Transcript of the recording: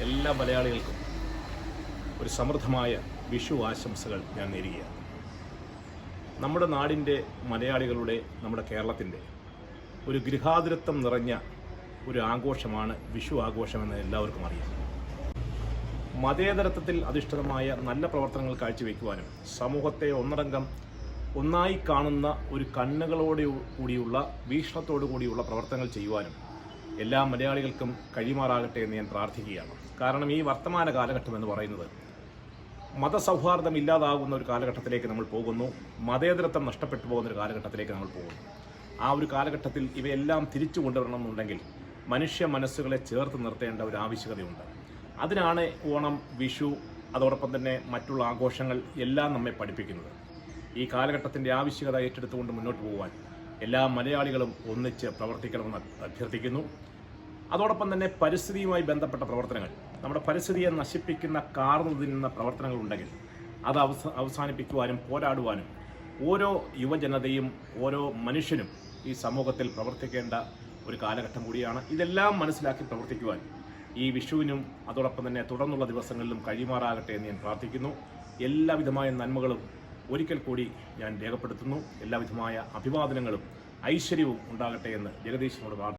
എല്ലാ മലയാളികൾക്കും ഒരു സമൃദ്ധമായ വിഷു ആശംസകൾ ഞാൻ നേരുകയാണ്. നമ്മുടെ നാടിൻ്റെ മലയാളികളുടെ, നമ്മുടെ കേരളത്തിൻ്റെ ഒരു ഗൃഹാതുരത്വം നിറഞ്ഞ ഒരു ആഘോഷമാണ് വിഷു ആഘോഷമെന്ന് എല്ലാവർക്കും അറിയാം. മതേതരത്വത്തിൽ അധിഷ്ഠിതമായ നല്ല പ്രവർത്തനങ്ങൾ കാഴ്ചവെക്കുവാനും സമൂഹത്തെ ഒന്നായി കാണുന്ന ഒരു കണ്ണുകളോട് കൂടിയുള്ള വീക്ഷണത്തോടു കൂടിയുള്ള പ്രവർത്തനങ്ങൾ ചെയ്യുവാനും എല്ലാ മലയാളികൾക്കും കഴിയുമാറാകട്ടെ എന്ന് ഞാൻ പ്രാർത്ഥിക്കുകയാണ്. കാരണം ഈ വർത്തമാന കാലഘട്ടം എന്ന് പറയുന്നത് മതസൗഹാർദ്ദം ഇല്ലാതാകുന്ന ഒരു കാലഘട്ടത്തിലേക്ക് നമ്മൾ പോകുന്നു. മതേതരത്വം നഷ്ടപ്പെട്ടു പോകുന്ന ഒരു കാലഘട്ടത്തിലേക്ക് നമ്മൾ പോകുന്നു. ആ ഒരു കാലഘട്ടത്തിൽ ഇവയെല്ലാം തിരിച്ചു കൊണ്ടുവരണമെന്നുണ്ടെങ്കിൽ മനുഷ്യ മനസ്സുകളെ ചേർത്ത് നിർത്തേണ്ട ഒരു ആവശ്യകതയുണ്ട്. അതിനാണ് ഓണം, വിഷു, അതോടൊപ്പം തന്നെ മറ്റുള്ള ആഘോഷങ്ങൾ എല്ലാം നമ്മെ പഠിപ്പിക്കുന്നത്. ഈ കാലഘട്ടത്തിൻ്റെ ആവശ്യകത ഏറ്റെടുത്തുകൊണ്ട് മുന്നോട്ട് പോകുവാൻ എല്ലാ മലയാളികളും ഒന്നിച്ച് പ്രവർത്തിക്കണമെന്ന് അഭ്യർത്ഥിക്കുന്നു. അതോടൊപ്പം തന്നെ പരിസ്ഥിതിയുമായി ബന്ധപ്പെട്ട പ്രവർത്തനങ്ങൾ, നമ്മുടെ പരിസ്ഥിതിയെ നശിപ്പിക്കുന്ന കാർന്നു തിന്നുന്ന പ്രവർത്തനങ്ങളുണ്ടെങ്കിൽ അത് അവസാനിപ്പിക്കുവാനും പോരാടുവാനും ഓരോ യുവജനതയും ഓരോ മനുഷ്യനും ഈ സമൂഹത്തിൽ പ്രവർത്തിക്കേണ്ട ഒരു കാലഘട്ടം കൂടിയാണ്. ഇതെല്ലാം മനസ്സിലാക്കി പ്രവർത്തിക്കുവാൻ ഈ വിഷുവിനും അതോടൊപ്പം തന്നെ തുടർന്നുള്ള ദിവസങ്ങളിലും കഴിയുമാറാകട്ടെ എന്ന് ഞാൻ പ്രാർത്ഥിക്കുന്നു. എല്ലാവിധമായ നന്മകളും ഒരിക്കൽ കൂടി ഞാൻ രേഖപ്പെടുത്തുന്നു. എല്ലാവിധമായ അഭിവാദനങ്ങളും ഐശ്വര്യവും ഉണ്ടാകട്ടെ എന്ന് ജഗദീശനോട് പ്രാർത്ഥിക്കുന്നു.